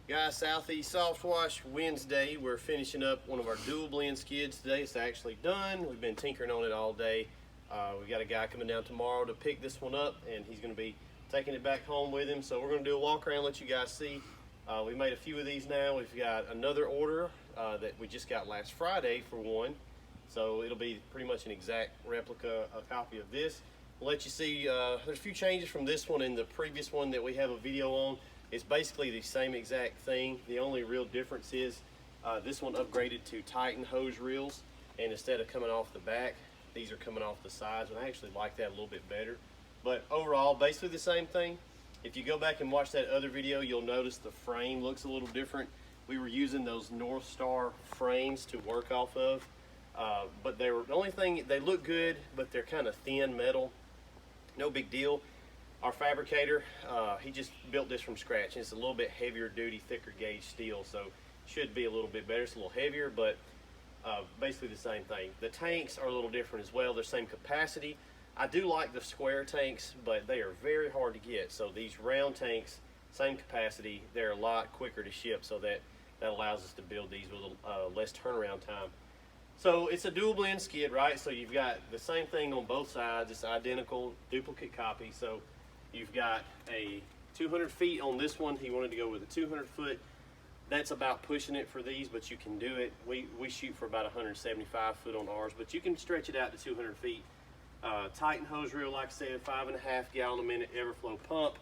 Guys, Southeast Softwash Wednesday. We're finishing up one of our dual blend skids today. It's actually done. We've been tinkering on it all day. We got a guy coming down tomorrow to pick this one up, and he's going to be taking it back home with him. So we're going to do a walk around, let you guys see. We made a few of these now. We've got another order that we just got last Friday for one. So it'll be pretty much an exact replica, a copy of this. We'll let you see, there's a few changes from this one and the previous one that we have a video on. It's basically the same exact thing. The only real difference is this one upgraded to Titan hose reels, and instead of coming off the back, these are coming off the sides, and I actually like that a little bit better. But overall, basically the same thing. If you go back and watch that other video, you'll notice the frame looks a little different. We were using those North Star frames to work off of, but they were the only thing, they look good, but they're kind of thin metal. No big deal. Our fabricator, he just built this from scratch, and it's a little bit heavier duty, thicker gauge steel, so should be a little bit better. It's a little heavier, but basically the same thing. The tanks are a little different as well. They're same capacity. I do like the square tanks, but they are very hard to get. So these round tanks, same capacity, they're a lot quicker to ship, so that allows us to build these with less turnaround time. So it's a dual blend skid, right? So you've got the same thing on both sides. It's identical, duplicate copy. So you've got a 200 feet on this one. He wanted to go with a 200 foot. That's about pushing it for these, but you can do it. We shoot for about 175 foot on ours, but you can stretch it out to 200 feet. Titan hose reel, like I said, 5.5 gallon a minute Everflow pump.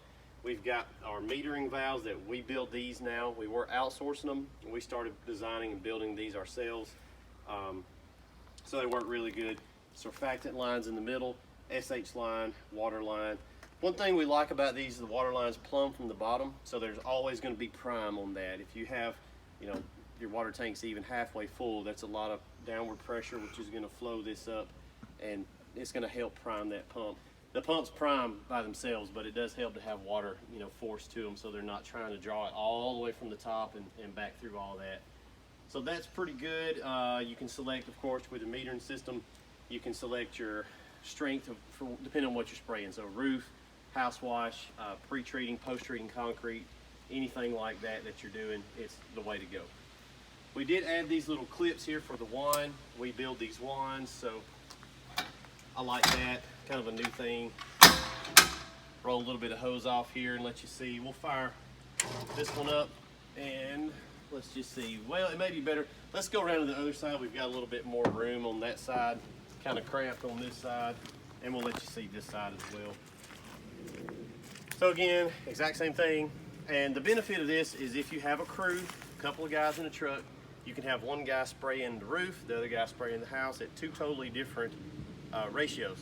We've got our metering valves that we build these now. We were outsourcing them, and we started designing and building these ourselves. So they work really good. Surfactant lines in the middle, SH line, water line. One thing we like about these is the water line's plumb from the bottom, so there's always going to be prime on that. If you have, you know, your water tank's even halfway full, that's a lot of downward pressure, which is going to flow this up, and it's going to help prime that pump. The pumps prime by themselves, but it does help to have water, you know, forced to them, so they're not trying to draw it all the way from the top and back through all that. So that's pretty good. You can select, of course, with the metering system, you can select your strength depending on what you're spraying. So roof, house wash, pre-treating, post-treating concrete, anything like that you're doing, it's the way to go. We did add these little clips here for the wand. We build these wands, so I like that, kind of a new thing. Roll a little bit of hose off here and let you see. We'll fire this one up, and let's just see. Well, it may be better. Let's go around to the other side. We've got a little bit more room on that side, kind of cramped on this side, and we'll let you see this side as well. So again, exact same thing. And the benefit of this is if you have a crew, a couple of guys in a truck, you can have one guy spraying the roof, the other guy spraying the house at two totally different ratios.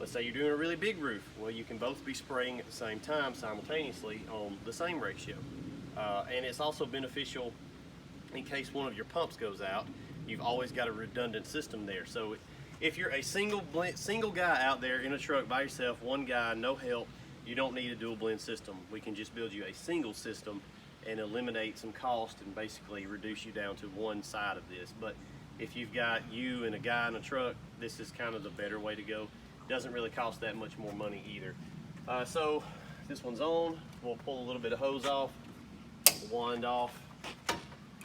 Let's say you're doing a really big roof. Well, you can both be spraying at the same time simultaneously on the same ratio. And it's also beneficial in case one of your pumps goes out. You've always got a redundant system there. So if you're a single guy out there in a truck by yourself, one guy, no help, you don't need a dual blend system. We can just build you a single system and eliminate some cost and basically reduce you down to one side of this. But if you've got you and a guy in a truck, this is kind of the better way to go. Doesn't really cost that much more money either. So this one's on. We'll pull a little bit of hose off, the wand off. I'm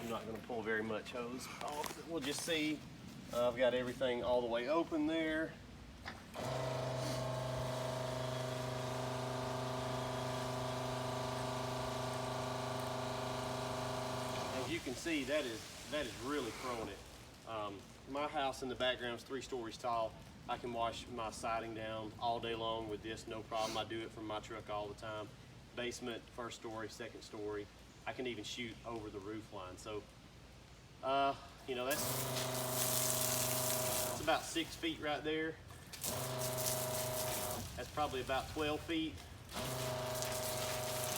not going to pull very much hose off. We'll just see. I've got everything all the way open there. As you can see, that is really throwing it. My house in the background is 3 stories tall. I can wash my siding down all day long with this, no problem. I do it from my truck all the time. Basement, 1st story, 2nd story. I can even shoot over the roof line. So, you know, that's about 6 feet right there. That's probably about 12 feet.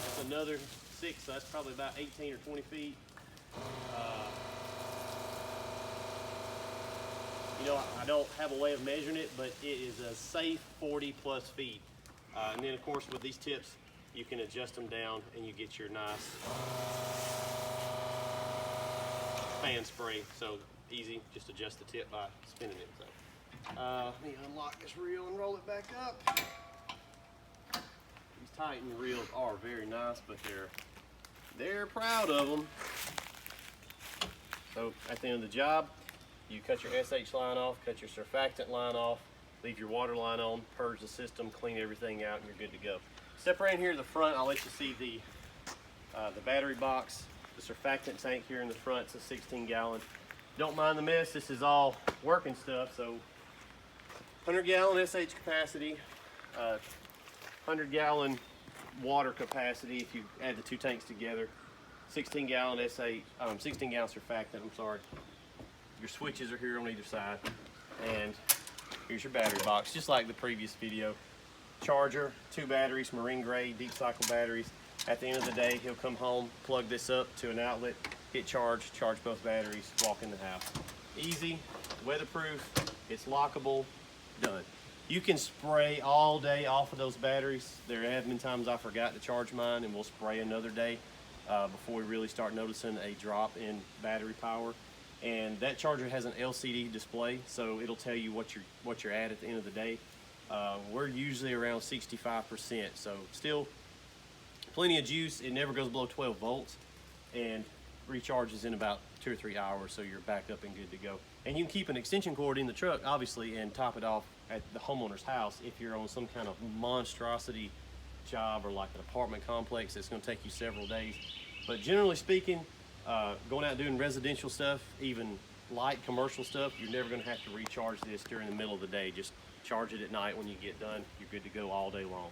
That's another 6, so that's probably about 18 or 20 feet. You know, I don't have a way of measuring it, but it is a safe 40 plus feet. And then of course with these tips, you can adjust them down and you get your nice fan spray. So easy, just adjust the tip by spinning it. So let me unlock this reel and roll it back up. These Titan reels are very nice, but they're proud of them. So at the end of the job, you cut your SH line off, cut your surfactant line off, leave your water line on, purge the system, clean everything out, and you're good to go. Step right in here to the front. I'll let you see the battery box, the surfactant tank here in the front. It's a 16-gallon. Don't mind the mess. This is all working stuff. So 100-gallon SH capacity, 100-gallon water capacity if you add the two tanks together. 16-gallon 16-gallon surfactant. I'm sorry. Your switches are here on either side, and here's your battery box, just like the previous video. Charger, 2 batteries, marine grade, deep cycle batteries. At the end of the day, he'll come home, plug this up to an outlet, hit charge both batteries, walk in the house. Easy, weatherproof, it's lockable, done. You can spray all day off of those batteries. There have been times I forgot to charge mine, and we'll spray another day before we really start noticing a drop in battery power. And that charger has an LCD display, so it'll tell you what you're at the end of the day. We're usually around 65%, so still plenty of juice. It never goes below 12 volts and recharges in about 2 or 3 hours, so you're back up and good to go. And you can keep an extension cord in the truck, obviously, and top it off at the homeowner's house if you're on some kind of monstrosity job or like an apartment complex that's going to take you several days. But generally speaking, going out doing residential stuff, even light commercial stuff, you're never going to have to recharge this during the middle of the day. Just charge it at night when you get done. You're good to go all day long.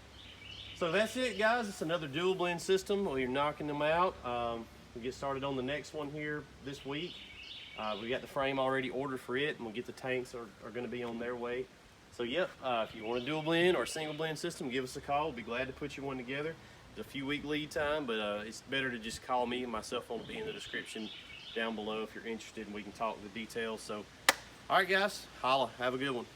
So that's it, guys. It's another dual blend system. We're knocking them out. We'll get started on the next one here this week. We got the frame already ordered for it, and we'll get the tanks are going to be on their way. So yep, if you want a dual blend or a single blend system, give us a call. We'll be glad to put you one together. It's a few week lead time, but it's better to just call me. My cell phone will be in the description down below if you're interested, and we can talk the details. So, all right, guys, holla. Have a good one.